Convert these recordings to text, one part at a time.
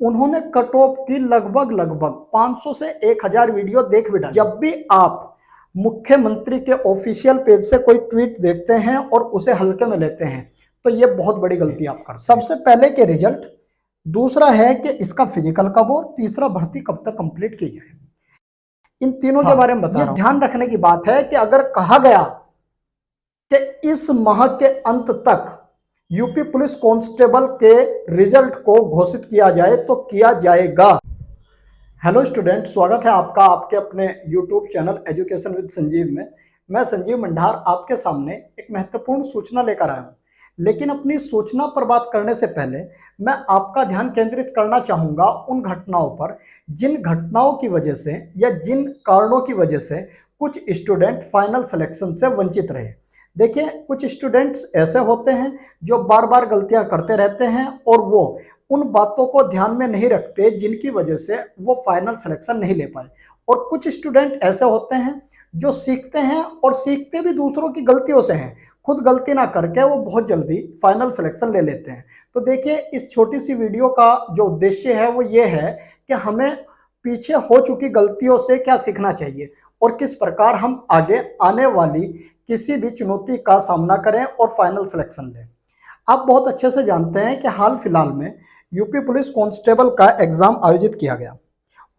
उन्होंने cut off की लगभग 500 से 1000 वीडियो देख भी डाली। जब भी आप मुख्यमंत्री के ऑफिशियल पेज से कोई ट्वीट देखते हैं और उसे हल्के में लेते हैं तो ये बहुत बड़ी गलती आप करते हैं। सबसे पहले के रिजल्ट, दूसरा है कि इसका फिजिकल कब और तीसरा भर्ती कब तक कंप्लीट की जाए। इन तीनों के बारे में बता रहा हूं। ध्यान रखने की बात है कि अगर कहा गया कि इस माह के अंत तक यूपी पुलिस कांस्टेबल के रिजल्ट को घोषित किया जाए तो किया जाएगा। हेलो स्टूडेंट, स्वागत है आपका आपके अपने YouTube channel education with Sanjeev में। मैं संजीव मंडार आपके सामने एक महत्वपूर्ण सूचना लेकर आया हूं, लेकिन अपनी सूचना पर बात करने से पहले मैं आपका ध्यान केंद्रित करना चाहूंगा उन घटनाओं पर जिन घटनाओं की वजह से या जिन कारणों की वजह से कुछ स्टूडेंट फाइनल सिलेक्शन से वंचित रहे। देखिए, कुछ स्टूडेंट्स ऐसे होते हैं जो बार बार गलतियां करते रहते हैं और वो उन बातों को ध्यान में नहीं रखते जिनकी वजह से वो फाइनल सिलेक्शन नहीं ले पाए, और कुछ स्टूडेंट ऐसे होते हैं जो सीखते हैं और सीखते भी दूसरों की गलतियों से हैं, खुद गलती ना करके वो बहुत जल्दी फाइनल सिलेक्शन ले लेते हैं। तो देखिए, इस छोटी सी वीडियो का जो उद्देश्य है वो ये है कि हमें पीछे हो चुकी गलतियों से क्या सीखना चाहिए और किस प्रकार हम आगे आने वाली किसी भी चुनौती का सामना करें और फाइनल सिलेक्शन लें। आप बहुत अच्छे से जानते हैं कि हाल फिलहाल में यूपी पुलिस कांस्टेबल का एग्जाम आयोजित किया गया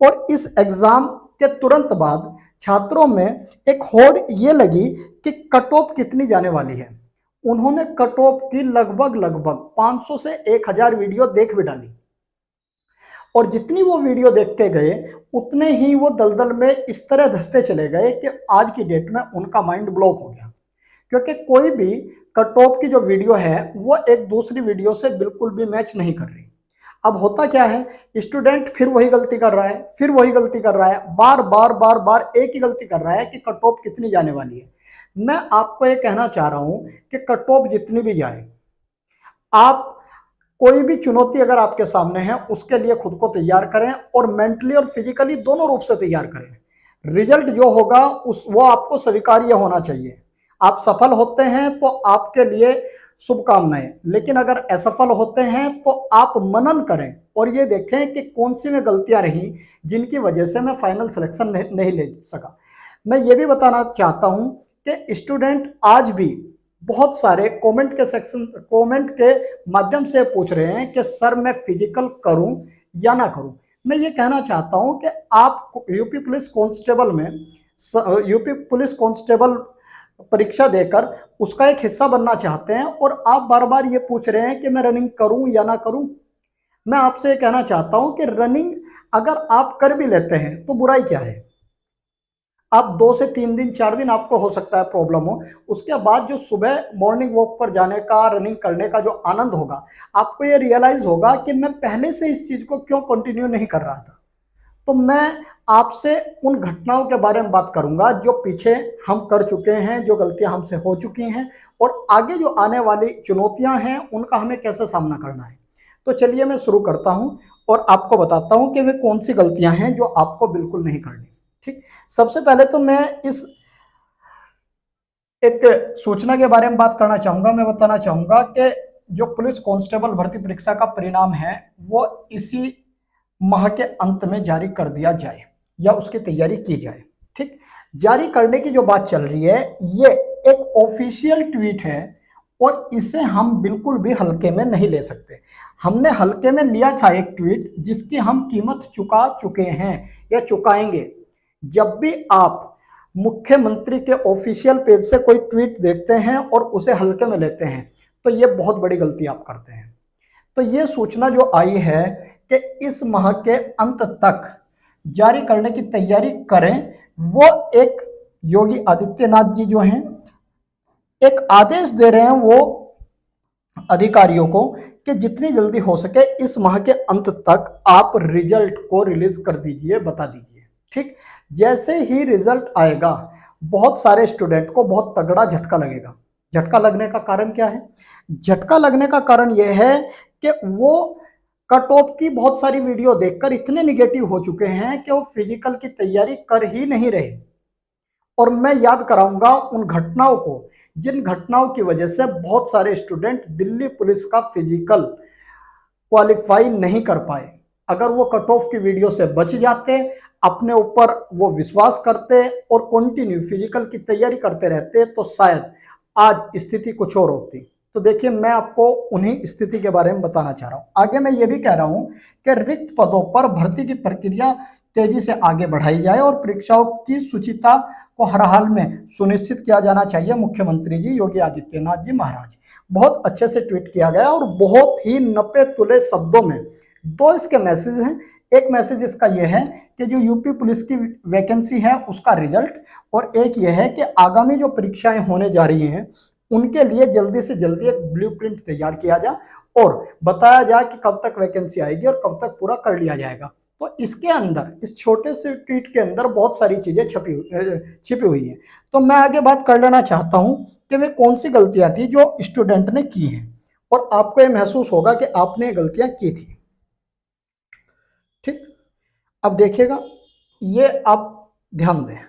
और इस एग्जाम के तुरंत बाद छात्रों में एक होड़ ये लगी कि कट ऑफ कितनी जाने वाली है। उन्होंने कट ऑफ की लगभग 500 से 1000 वीडियो देख भी डाली, और जितनी वो वीडियो देखते गए उतने ही वो दलदल में इस तरह धंसते चले गए कि आज की डेट में उनका माइंड ब्लॉक हो गया, क्योंकि कोई भी कट ऑफ की जो वीडियो है वो एक दूसरी वीडियो से बिल्कुल भी मैच नहीं कर रही। अब होता क्या है, स्टूडेंट फिर वही गलती कर रहा है, फिर वही गलती कर रहा है, बार बार एक ही गलती कर रहा है कि कट ऑफ कितनी जाने वाली है। मैं आपको ये कहना चाह रहा हूं कि कट ऑफ जितनी भी जाए, आप कोई भी चुनौती अगर आपके सामने है उसके लिए खुद को तैयार करें और मेंटली और फिजिकली दोनों रूप से तैयार करें। रिजल्ट जो होगा वो आपको स्वीकार्य होना चाहिए। आप सफल होते हैं तो आपके लिए शुभकामनाएं, लेकिन अगर असफल होते हैं तो आप मनन करें और ये देखें कि कौन सी में गलतियां रही जिनकी वजह से मैं फाइनल सिलेक्शन नहीं ले सका। मैं ये भी बताना चाहता हूं कि स्टूडेंट आज भी बहुत सारे कमेंट के माध्यम से पूछ रहे हैं कि सर मैं फिजिकल करूं या ना करूं। मैं ये कहना चाहता हूं कि आप यूपी पुलिस कांस्टेबल परीक्षा देकर उसका एक हिस्सा बनना चाहते हैं और आप बार बार ये पूछ रहे हैं कि मैं रनिंग करूं या ना करूं। मैं आपसे ये कहना चाहता हूं कि रनिंग अगर आप कर भी लेते हैं तो बुराई क्या है। आप 2 से 3 दिन 4 दिन आपको हो सकता है प्रॉब्लम हो, उसके बाद जो सुबह मॉर्निंग वॉक पर जाने का, रनिंग करने का जो आनंद होगा, आपको ये रियलाइज होगा कि मैं पहले से इस चीज को क्यों कंटिन्यू नहीं कर रहा था। तो मैं आपसे उन घटनाओं के बारे में बात करूंगा जो पीछे हम कर चुके हैं, जो गलतियां हमसे हो चुकी हैं और आगे जो आने वाली चुनौतियां हैं उनका हमें कैसे सामना करना है। तो चलिए मैं शुरू करता हूं और आपको बताता हूं कि वे कौन सी गलतियां हैं जो आपको बिल्कुल नहीं करनी। ठीक, सबसे पहले तो मैं इस एक सूचना के बारे में बात करना चाहूंगा। मैं बताना चाहूंगा कि जो पुलिस कांस्टेबल भर्ती परीक्षा का परिणाम है वो इसी माह के अंत में जारी कर दिया जाए या उसकी तैयारी की जाए। ठीक, जारी करने की जो बात चल रही है ये एक ऑफिशियल ट्वीट है और इसे हम बिल्कुल भी हल्के में नहीं ले सकते। हमने हल्के में लिया था एक ट्वीट जिसकी हम कीमत चुका चुके हैं या चुकाएंगे। जब भी आप मुख्यमंत्री के ऑफिशियल पेज से कोई ट्वीट देखते हैं और उसे हल्के में लेते हैं तो ये बहुत बड़ी गलती आप करते हैं। तो ये सूचना जो आई है कि इस माह के अंत तक जारी करने की तैयारी करें, वो एक योगी आदित्यनाथ जी जो हैं एक आदेश दे रहे हैं वो अधिकारियों को कि जितनी जल्दी हो सके इस माह के अंत तक आप रिजल्ट को रिलीज कर दीजिए, बता दीजिए। ठीक, जैसे ही रिजल्ट आएगा बहुत सारे स्टूडेंट को बहुत तगड़ा झटका लगेगा। झटका लगने का कारण क्या है? झटका लगने का कारण यह है कि वो कट ऑफ की बहुत सारी वीडियो देखकर इतने निगेटिव हो चुके हैं कि वो फिजिकल की तैयारी कर ही नहीं रहे। और मैं याद कराऊंगा उन घटनाओं को जिन घटनाओं की वजह से बहुत सारे स्टूडेंट दिल्ली पुलिस का फिजिकल क्वालिफाई नहीं कर पाए। अगर वो कट ऑफ की वीडियो से बच जाते, अपने ऊपर वो विश्वास करते और कंटिन्यू फिजिकल की तैयारी करते रहते, तो शायद आज स्थिति कुछ और होती। तो देखिए, मैं आपको उन्हीं स्थिति के बारे में बताना चाह रहा हूं। आगे मैं ये भी कह रहा हूं कि रिक्त पदों पर भर्ती की प्रक्रिया तेजी से आगे बढ़ाई जाए और परीक्षाओं की शुचिता को हर हाल में सुनिश्चित किया जाना चाहिए। मुख्यमंत्री जी योगी आदित्यनाथ जी महाराज। बहुत अच्छे से ट्वीट किया गया और बहुत ही नपे तुले शब्दों में दो इसके मैसेज हैं। एक मैसेज इसका यह है कि जो यूपी पुलिस की वैकेंसी है उसका रिजल्ट, और एक यह है कि आगामी जो परीक्षाएं होने जा रही हैं उनके लिए जल्दी से जल्दी एक ब्लूप्रिंट तैयार किया जाए और बताया जाए कि कब तक वैकेंसी आएगी और कब तक पूरा कर लिया जाएगा। तो इसके अंदर, इस छोटे से ट्वीट के अंदर बहुत सारी चीजें छिपी हुई हैं। तो मैं आगे बात कर लेना चाहता हूं कि वे कौन सी गलतियां थी जो स्टूडेंट ने की हैं, और आपको ये महसूस होगा कि आपने ये गलतियां की थी। ठीक, अब देखिएगा, ये आप ध्यान दें।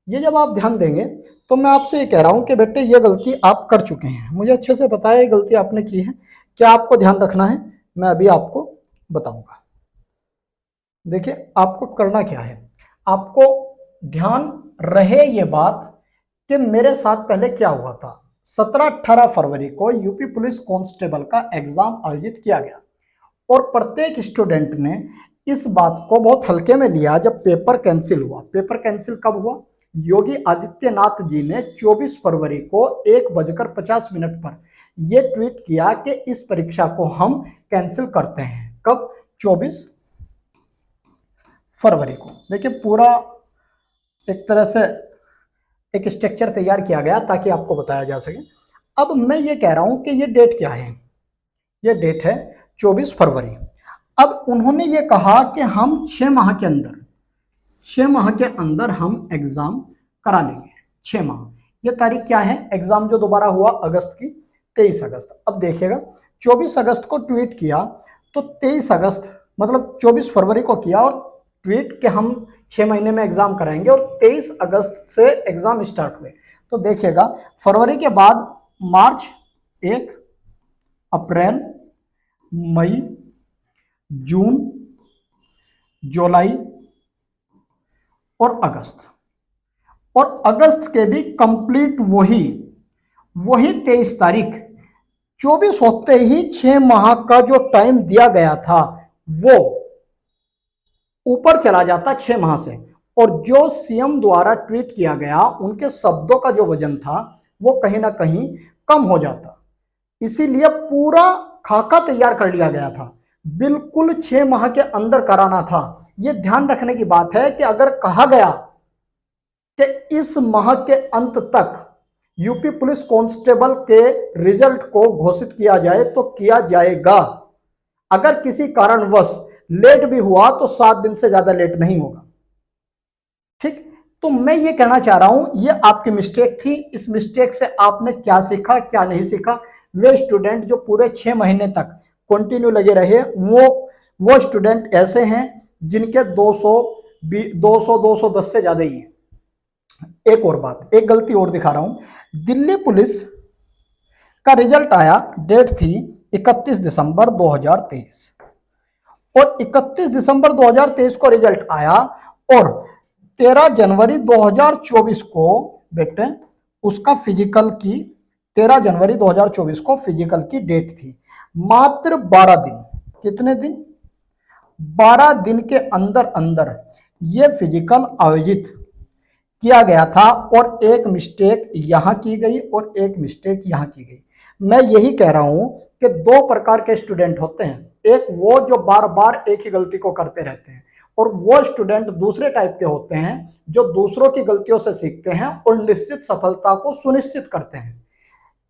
ये जब आप ध्यान देंगे तो मैं आपसे ये कह रहा हूं कि बेटे ये गलती आप कर चुके हैं, मुझे अच्छे से पता है ये गलती आपने की है। क्या आपको ध्यान रखना है, मैं अभी आपको बताऊंगा। देखिए, आपको करना क्या है, आपको ध्यान रहे ये बात कि मेरे साथ पहले क्या हुआ था। 17-18 फरवरी को यूपी पुलिस कांस्टेबल का एग्जाम आयोजित किया गया और प्रत्येक स्टूडेंट ने इस बात को बहुत हल्के में लिया जब पेपर कैंसिल हुआ। पेपर कैंसिल कब हुआ? योगी आदित्यनाथ जी ने 24 फरवरी को 1:50 पर यह ट्वीट किया कि इस परीक्षा को हम कैंसिल करते हैं। कब? 24 फरवरी को। देखिए, पूरा एक तरह से एक स्ट्रक्चर तैयार किया गया ताकि आपको बताया जा सके। अब मैं ये कह रहा हूं कि ये डेट क्या है? ये डेट है 24 फरवरी। अब उन्होंने ये कहा कि हम 6 माह के अंदर, 6 माह के अंदर हम एग्जाम करा लेंगे। 6 माह, ये तारीख क्या है? एग्जाम जो दोबारा हुआ अगस्त की, 23 अगस्त। अब देखिएगा, 24 अगस्त को ट्वीट किया तो 23 अगस्त मतलब 24 फरवरी को किया और ट्वीट कि हम 6 महीने में एग्जाम कराएंगे, और 23 अगस्त से एग्जाम स्टार्ट हुए। तो देखिएगा, फरवरी के बाद मार्च 1, अप्रैल, मई, जून, जुलाई और अगस्त, और अगस्त के भी कंप्लीट वही 23 तारीख। 24 होते ही 6 माह का जो टाइम दिया गया था वो ऊपर चला जाता 6 माह से, और जो सीएम द्वारा ट्वीट किया गया उनके शब्दों का जो वजन था वो कहीं ना कहीं कम हो जाता। इसीलिए पूरा खाका तैयार कर लिया गया था, बिल्कुल 6 माह के अंदर कराना था। यह ध्यान रखने की बात है कि अगर कहा गया कि इस माह के अंत तक यूपी पुलिस कांस्टेबल के रिजल्ट को घोषित किया जाए तो किया जाएगा। अगर किसी कारणवश लेट भी हुआ तो 7 दिन से ज्यादा लेट नहीं होगा। ठीक, तो मैं ये कहना चाह रहा हूं, ये आपकी मिस्टेक थी। इस मिस्टेक से आपने क्या सीखा, क्या नहीं सीखा? वे स्टूडेंट जो पूरे 6 महीने तक कंटिन्यू लगे रहे, वो स्टूडेंट ऐसे हैं जिनके 210 से ज्यादा ही है। एक और बात, एक गलती और दिखा रहा हूं। दिल्ली पुलिस का रिजल्ट आया, डेट थी 31 दिसंबर 2023, और 31 दिसंबर 2023 को रिजल्ट आया, और 13 जनवरी 2024 को बेटे उसका फिजिकल की 13 जनवरी 2024 को फिजिकल की डेट थी। मात्र 12 दिन, कितने दिन? 12 दिन के अंदर अंदर ये फिजिकल आयोजित किया गया था, और एक मिस्टेक यहां की गई और एक मिस्टेक यहां की गई। मैं यही कह रहा हूं कि 2 प्रकार के स्टूडेंट होते हैं, एक वो जो बार बार एक ही गलती को करते रहते हैं, और वो स्टूडेंट दूसरे टाइप के होते हैं जो दूसरों की गलतियों से सीखते हैं और निश्चित सफलता को सुनिश्चित करते हैं।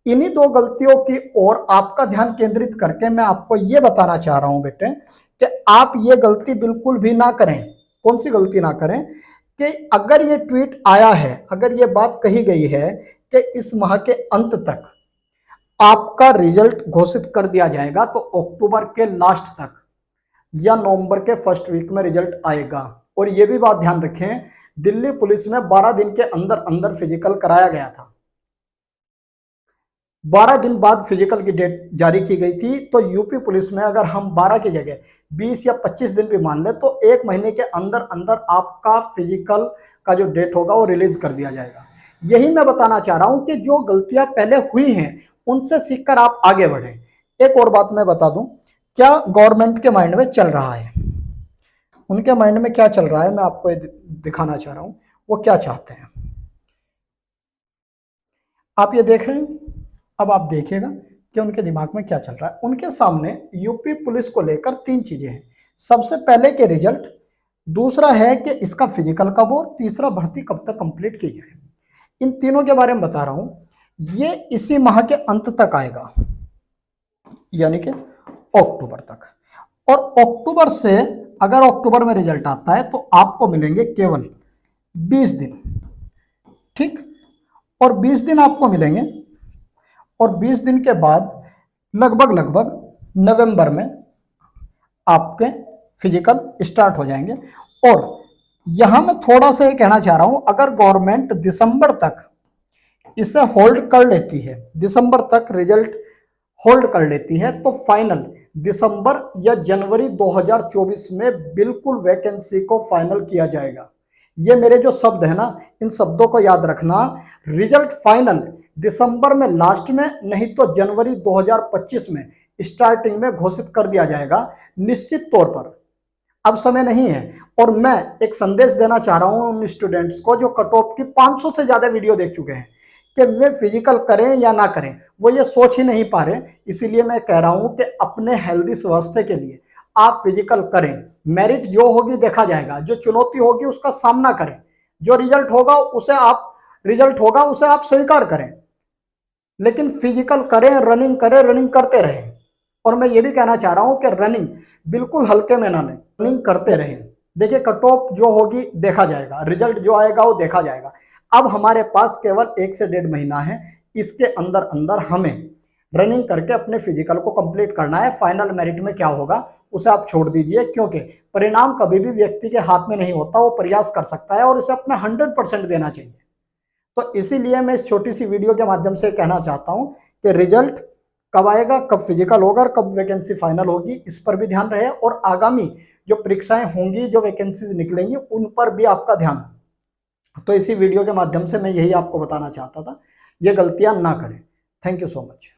इन्हीं 2 गलतियों की ओर आपका ध्यान केंद्रित करके मैं आपको यह बताना चाह रहा हूं बेटे कि आप ये गलती बिल्कुल भी ना करें। कौन सी गलती ना करें? कि अगर ये ट्वीट आया है, अगर ये बात कही गई है कि इस माह के अंत तक आपका रिजल्ट घोषित कर दिया जाएगा, तो अक्टूबर के लास्ट तक या नवंबर के फर्स्ट वीक में रिजल्ट आएगा। और ये भी बात ध्यान रखें, दिल्ली पुलिस में 12 दिन के अंदर अंदर फिजिकल कराया गया था। 12 दिन बाद फिजिकल की डेट जारी की गई थी। तो यूपी पुलिस में अगर हम 12 की जगह 20 या 25 दिन भी मान ले तो 1 महीने के अंदर अंदर आपका फिजिकल का जो डेट होगा वो रिलीज कर दिया जाएगा। यही मैं बताना चाह रहा हूं कि जो गलतियां पहले हुई हैं उनसे सीखकर आप आगे बढ़ें। एक और बात मैं बता दूं, क्या गवर्नमेंट के माइंड में चल रहा है, उनके माइंड में क्या चल रहा है, मैं आपको दिखाना चाह रहा हूं वो क्या चाहते हैं। आप ये देख रहे हैं, अब आप देखिएगा कि उनके दिमाग में क्या चल रहा है। उनके सामने यूपी पुलिस को लेकर 3 चीजें हैं। सबसे पहले के रिजल्ट, दूसरा है कि इसका फिजिकल कब और तीसरा भर्ती कब तक कंप्लीट की जाए। इन तीनों के बारे में बता रहा हूं। ये इसी माह के अंत तक आएगा, यानी कि अक्टूबर तक। और अक्टूबर से अगर अक्टूबर में रिजल्ट आता है तो आपको मिलेंगे केवल 20 दिन, ठीक। और 20 दिन आपको मिलेंगे और 20 दिन के बाद लगभग नवंबर में आपके फिजिकल स्टार्ट हो जाएंगे। और यहां मैं थोड़ा सा ये कहना चाह रहा हूं, अगर गवर्नमेंट दिसंबर तक इसे होल्ड कर लेती है, दिसंबर तक रिजल्ट होल्ड कर लेती है, तो फाइनल दिसंबर या जनवरी 2024 में बिल्कुल वैकेंसी को फाइनल किया जाएगा। ये मेरे जो शब्द है ना, इन शब्दों को याद रखना। रिजल्ट फाइनल दिसंबर में लास्ट में, नहीं तो जनवरी 2025 में स्टार्टिंग में घोषित कर दिया जाएगा निश्चित तौर पर। अब समय नहीं है। और मैं एक संदेश देना चाह रहा हूं उन स्टूडेंट्स को जो कट ऑफ की 500 से ज्यादा वीडियो देख चुके हैं कि वे फिजिकल करें या ना करें, वो ये सोच ही नहीं पा रहे। इसीलिए मैं कह रहा हूं कि अपने हेल्दी स्वास्थ्य के लिए आप फिजिकल करें। मेरिट जो होगी देखा जाएगा, जो चुनौती होगी उसका सामना करें, जो रिजल्ट होगा उसे आप स्वीकार करें, लेकिन फिजिकल करें, रनिंग करते रहें। और मैं ये भी कहना चाह रहा हूं कि रनिंग बिल्कुल हल्के में ना लें, रनिंग करते रहें। देखिए कट ऑफ जो होगी देखा जाएगा, रिजल्ट जो आएगा वो देखा जाएगा। अब हमारे पास केवल 1 से 1.5 महीना है, इसके अंदर अंदर हमें रनिंग करके अपने फिजिकल को कंप्लीट करना है। फाइनल मेरिट में क्या होगा उसे आप छोड़ दीजिए, क्योंकि परिणाम कभी भी व्यक्ति के हाथ में नहीं होता, वो प्रयास कर सकता है और इसे अपना 100% देना चाहिए। तो इसीलिए मैं इस छोटी सी वीडियो के माध्यम से कहना चाहता हूं कि रिजल्ट कब आएगा, कब फिजिकल होगा और कब वैकेंसी फाइनल होगी, इस पर भी ध्यान रहे। और आगामी जो परीक्षाएं होंगी, जो वैकेंसीज निकलेंगी, उन पर भी आपका ध्यान हो। तो इसी वीडियो के माध्यम से मैं यही आपको बताना चाहता था, ये गलतियां ना करें। Thank you so much.